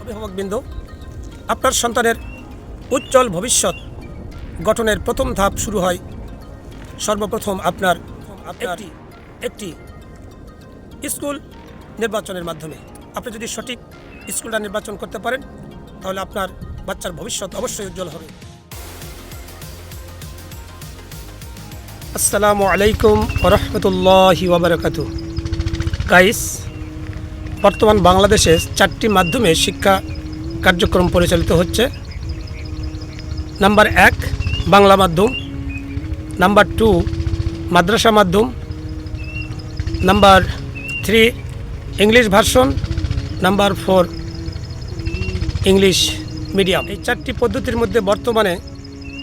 অভিভাবকবৃন্দ, আপনার সন্তানের উজ্জ্বল ভবিষ্যৎ গঠনের প্রথম ধাপ শুরু হয় সর্বপ্রথম আপনার একটি স্কুল নির্বাচনের মাধ্যমে। আপনি যদি সঠিক স্কুলটা নির্বাচন করতে পারেন তাহলে আপনার বাচ্চার ভবিষ্যৎ অবশ্যই উজ্জ্বল হবে। আসসালামু আলাইকুম ওয়া রাহমাতুল্লাহি ওয়া বারাকাতুহু। গাইস, বর্তমান বাংলাদেশে 4টি মাধ্যমে শিক্ষা কার্যক্রম পরিচালিত হচ্ছে। নাম্বার 1 বাংলা মাধ্যম, নাম্বার 2 মাদ্রাসা মাধ্যম, number 3 English version, number 4 English medium. এই 4টি পদ্ধতির মধ্যে বর্তমানে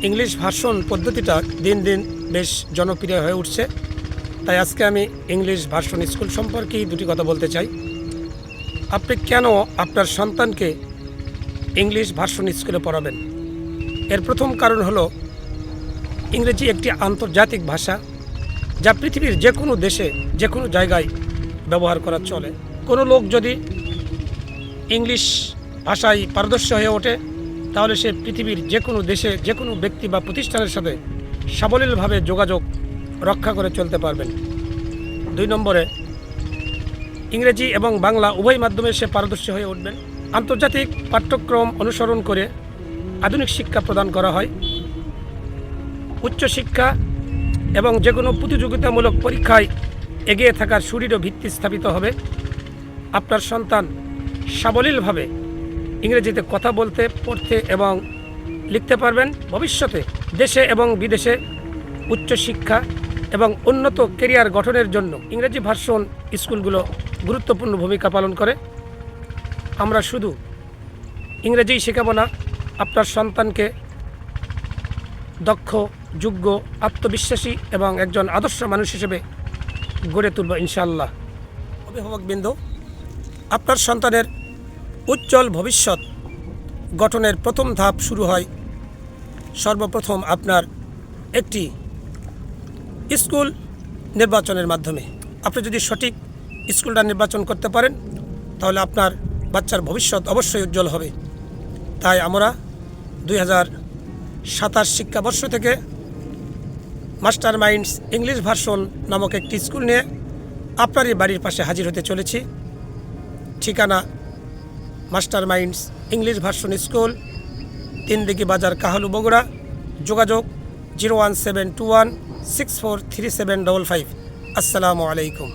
ইংলিশ ভার্সন পদ্ধতিটা দিন দিন বেশ জনপ্রিয় হয়ে উঠছে। তাই আজকে আমি ইংলিশ ভার্সন স্কুল সম্পর্কেই দুটি কথা বলতে চাই। আপনি কেন আপনার সন্তানকে ইংলিশ ভার্সন স্কুলে পড়াবেন? এর প্রথম কারণ হলো, ইংরেজি একটি আন্তর্জাতিক ভাষা যা পৃথিবীর যে কোনো দেশে যে কোনো জায়গায় ব্যবহার করা চলে। কোনো লোক যদি ইংলিশ ভাষায় পারদর্শী হয়ে ওঠে তাহলে সে পৃথিবীর যে কোনো দেশে যে কোনো ব্যক্তি বা প্রতিষ্ঠানের সাথে সাবলীলভাবে যোগাযোগ রক্ষা করে চলতে পারবেন। 2 নম্বরে, ইংরেজি এবং বাংলা উভয় মাধ্যমে সে পারদর্শী হয়ে উঠবেন। আন্তর্জাতিক পাঠ্যক্রম অনুসরণ করে আধুনিক শিক্ষা প্রদান করা হয়। উচ্চশিক্ষা এবং যে কোনো প্রতিযোগিতামূলক পরীক্ষায় এগিয়ে থাকার সুদৃঢ় ভিত্তি স্থাপিত হবে। আপনার সন্তান সাবলীলভাবে ইংরেজিতে কথা বলতে, পড়তে এবং লিখতে পারবেন। ভবিষ্যতে দেশে এবং বিদেশে উচ্চশিক্ষা এবং উন্নত ক্যারিয়ার গঠনের জন্য ইংরেজি ভার্সন স্কুলগুলো গুরুত্বপূর্ণ ভূমিকা পালন করে। আমরা শুধু ইংরেজিই শেখাবো না, আপনার সন্তানকে দক্ষ, যোগ্য, আত্মবিশ্বাসী এবং একজন আদর্শ মানুষ হিসেবে গড়ে তুলব ইনশাআল্লাহ। অভিভাবকবৃন্দ, আপনার সন্তানের উজ্জ্বল ভবিষ্যৎ গঠনের প্রথম ধাপ শুরু হয় সর্বপ্রথম আপনার একটি স্কুল নির্বাচনের মাধ্যমে। আপনি যদি সঠিক স্কুলটা নির্বাচন করতে পারেন তাহলে আপনার বাচ্চার ভবিষ্যৎ অবশ্যই উজ্জ্বল হবে। তাই আমরা 2027 শিক্ষাবর্ষ থেকে মাস্টার মাইন্ডস ইংলিশ ভার্সন নামক একটি স্কুল নিয়ে আপনারই বাড়ির পাশে হাজির হতে চলেছি। ঠিকানা master minds English version school, 3 দিঘি বাজার, কাহালু, বগুড়া। যোগাযোগ 01721643755। আসসালামু আলাইকুম।